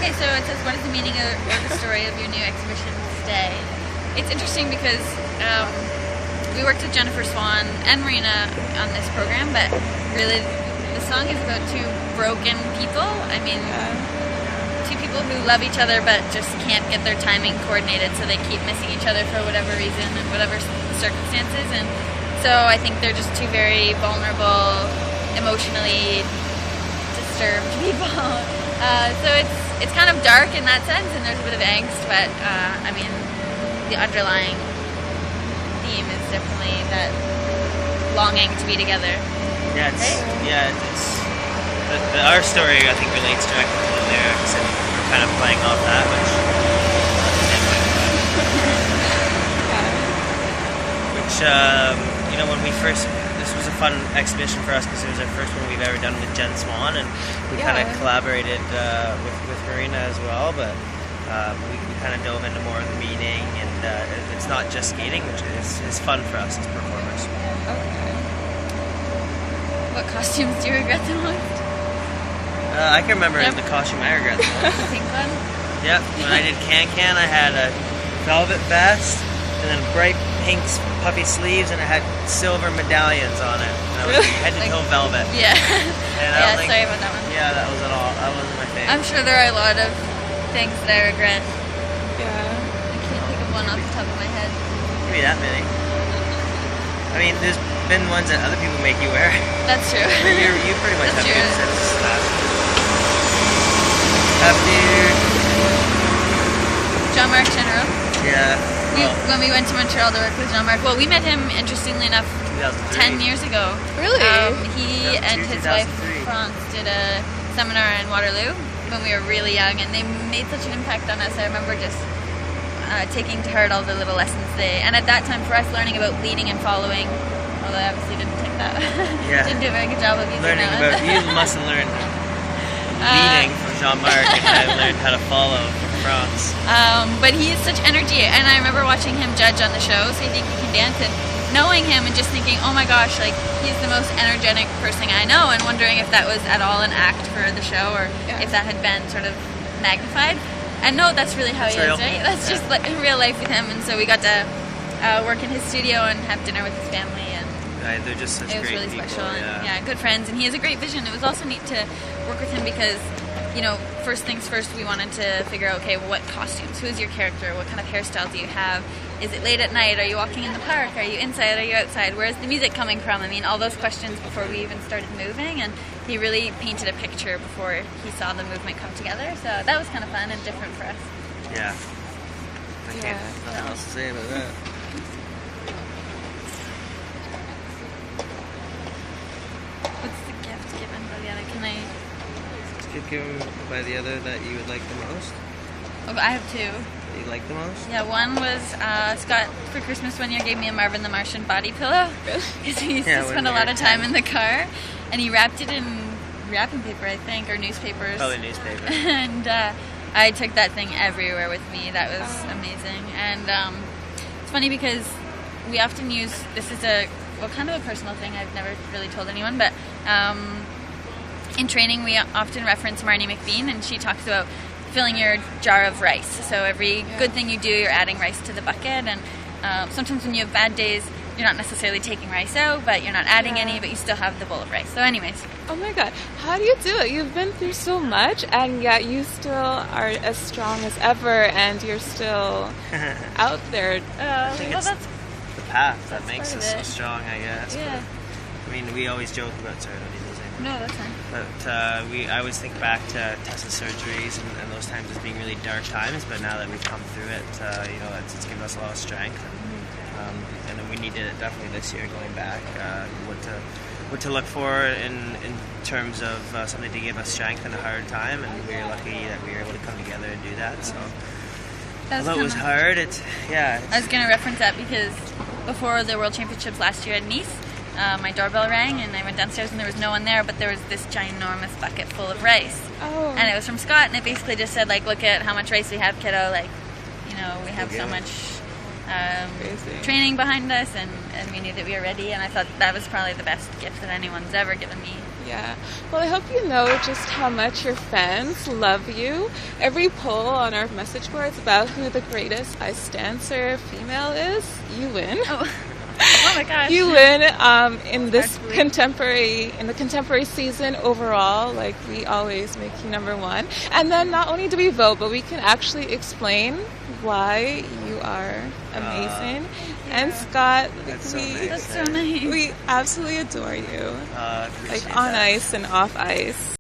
Okay, so it says, what is the meaning of, or the story of your new exhibition, Stay? It's interesting because we worked with Jennifer Swan and Marina on this program, but really the song is about two broken people. I mean, two people who love each other but just can't get their timing coordinated, so they keep missing each other for whatever reason and whatever circumstances. And so I think they're just two very vulnerable, emotionally disturbed people. So it's kind of dark in that sense, and there's a bit of angst, but I mean, the underlying theme is definitely that longing to be together. Yeah, our story I think relates directly to the lyrics, and we're kind of playing off that, which when we first, this was a fun exhibition for us because it was our first one we've ever done with Jen Swan, and we kind of collaborated with Marina as well, but we kind of dove into more of the meaning, and it's not just skating, which is fun for us as performers. Okay. What costumes do you regret the most? I can remember the costume I regret the most. The pink one? Yep, when I did Can, I had a velvet vest, and then bright pink puffy sleeves, and it had silver medallions on it. And I was head to toe velvet. Yeah. And sorry about that one. Yeah, that wasn't my favorite. I'm sure there are a lot of things that I regret. Yeah. I can't think of one off the top of my head. Maybe that many. I mean, there's been ones that other people make you wear. That's true. You pretty much That's have true. good sense of style. After Jean-Marc General. Yeah. When we went to Montreal to work with Jean-Marc, well, we met him, interestingly enough, 2003. 10 years ago. Really? He and his wife, France, did a seminar in Waterloo when we were really young, and they made such an impact on us. I remember just taking to heart all the little lessons and at that time for us, learning about leading and following, although I obviously didn't take that. Didn't do a very good job of using learning that. You must have learned leading from Jean-Marc, and I learned how to follow from France. But he has such energy, and I remember watching him judge on the show, So You Think You Can Dance, and knowing him and just thinking, oh my gosh, like, he's the most energetic person I know, and wondering if that was at all an act for the show, or if that had been sort of magnified. And no, that's really how he is, right? That's just like in real life with him. And so we got to work in his studio and have dinner with his family, and they're just such it was great really people, special. And good friends, and he has a great vision. It was also neat to work with him because, first things first, we wanted to figure out, okay, what costumes? Who is your character? What kind of hairstyle do you have? Is it late at night? Are you walking in the park? Are you inside? Are you outside? Where's the music coming from? I mean, all those questions before we even started moving, and he really painted a picture before he saw the movement come together. So that was kind of fun and different for us. Yeah. I can't nothing else to say about that. What's the gift given by the other? Can I... Gift given by the other that you would like the most? Oh, I have two. That you like the most? Yeah, one was Scott for Christmas one year gave me a Marvin the Martian body pillow because he used to spend a lot of time in the car, and he wrapped it in wrapping paper, I think, or newspapers. Probably newspaper. And I took that thing everywhere with me. That was amazing. And it's funny because we often use, this is kind of a personal thing I've never really told anyone, but in training we often reference Marnie McBean, and she talks about filling your jar of rice. So every good thing you do, you're adding rice to the bucket, and sometimes when you have bad days, you're not necessarily taking rice out, but you're not adding any, but you still have the bowl of rice. So anyways. Oh my god, how do you do it? You've been through so much, and yet you still are as strong as ever, and you're still out there. I think it's the path that makes us so strong, I guess. Yeah. But, I mean, we always joke about, sorry, I don't need those anymore. No, that's fine. But I always think back to Tessa's surgeries and those times as being really dark times, but now that we've come through it, it's given us a lot of strength. And then we needed it definitely this year going back. What to look for in terms of something to give us strength in a hard time, and we were lucky that we were able to come together and do that. So although it was hard, I was going to reference that because before the World Championships last year at Nice, my doorbell rang and I went downstairs and there was no one there, but there was this ginormous bucket full of rice. Oh. And it was from Scott, and it basically just said, like, look at how much rice we have, kiddo. Like, we have so much training behind us, and we knew that we were ready, and I thought that was probably the best gift that anyone's ever given me. Yeah. Well, I hope you know just how much your fans love you. Every poll on our message boards about who the greatest ice dancer female is, you win. Oh, oh my gosh. You win in this contemporary season overall. Like, we always make you number one. And then not only do we vote, but we can actually explain why you are amazing. And Scott, That's so nice. That's so nice. we absolutely adore you. Appreciate Like on that. ice and off ice.